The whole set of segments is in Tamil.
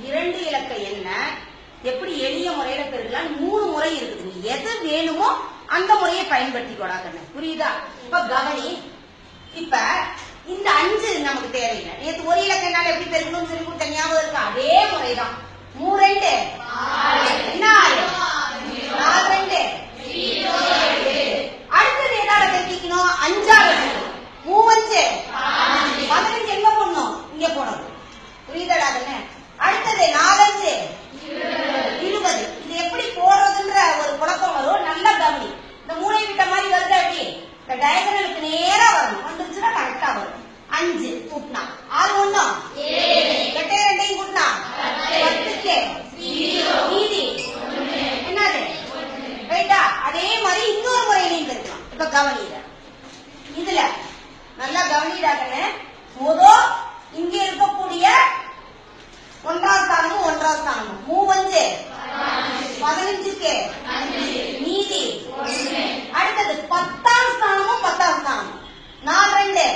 2 இலக்க எண்ண எப்படி எளிய முறையில பெருக்கலாம் 3 முறை இருக்குது. நீ எது வேணுமோ அந்த முறையை பயன்படுத்திக்கோடா கண்ணு. புரியுதா? இப்ப கவனி. இப்ப இந்த 5 நமக்கு தேவையில்லை. நேற்று ஒரு இலக்க எண்ணால எப்படி பெருக்கணும்னு சொல்லி கொடுத்த ஞாபகம் இருக்கா? அதே முறைதான். 3 2 என்ன 4 2 அடுத்தது எதால பெருக்கிக்கணும்? 5ஆல 3 5 15 எங்க போடணும்? இங்க போடணும். புரியுதாடா கண்ணு? அடுத்தது 4 5 20. இது எப்படி போடுறதுன்ற ஒரு குழப்பம் வரும். நல்லா கவனி. இந்த மூளை விட்ட மாதிரி வருது. அப்படி இந்த டயகனலுக்கு நேரா வரணும். வந்துருச்சுன்னா கரெக்டா வரும். 5 கூட்டினா 6 1 8 2 கூட்டினா 10க்கு மீதி என்னது? ரைட்டா? அதே மாதிரி இன்னொரு முறையிலையும் இருக்கலாம். இப்ப கவனிட இதுல நல்லா கவனிடாங்கன்னு முதல் இங்க இருக்கக்கூடிய 1ஆம் ஸ்தானமும் 1ஆம் ஸ்தானமும் 3 5 15க்கு மீதி அடுத்தது 10ஆம் ஸ்தானமும் 10ஆம் ஸ்தானமும் 4 2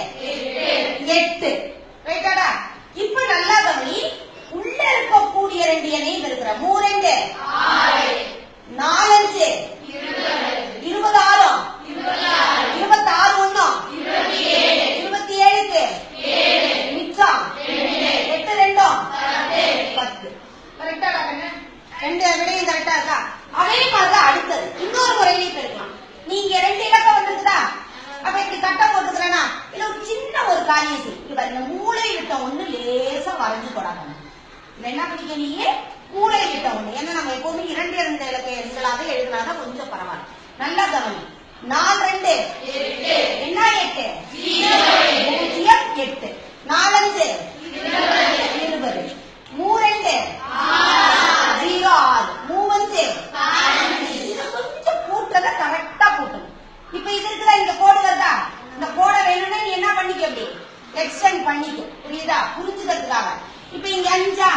8 ரைட்டாடா? இப்ப நல்லா கவனி. உள்ள இருக்கக்கூடிய 2 எண்ணையும் இருக்கிற 3 2 4 5 26 26 1 27க்கு மிச்சம் 8 2 10. கரெக்டாடா கண்ணு? 2 விடையும் கரெக்டா இருக்கா? அதே மாதிரிதான் அடுத்தது இன்னொரு முறையிலையும் பெருக்கலாம். நீங்க 2 இலக்கம் வந்துருக்குதா? அப்ப இப்படி கட்ட போட்டுக்கிறேன்னா இல்ல ஒரு சின்ன ஒரு காரியம் செய்யும். இந்த மூளை விட்ட ஒண்ணு லேசா வரைஞ்சு போடாங்க. என்ன பண்ணிக்க நீ? மூளை விட்ட ஒண்ணு. ஏன்னா நம்ம எப்பவுமே 2 2 இலக்க எண்களாக எழுதினாதான் கொஞ்சம் பரவாயில்ல. நல்லா கவனி. 4 2 என்ன 8 0 8 4 5 20 3 2 0 6 3 5 இதை கொஞ்சம் கூட்டுறத கரெக்டா கூட்டணும். இப்ப இது இருக்குதா? இந்த கோடு வருதா? இந்த கோடை வேணும்னா நீ என்ன பண்ணிக்க? அப்படி எக்ஸ்டெண்ட் பண்ணிக்க. புரியுதா? புரிஞ்சுக்கிறதுக்காக. இப்ப இங்க 5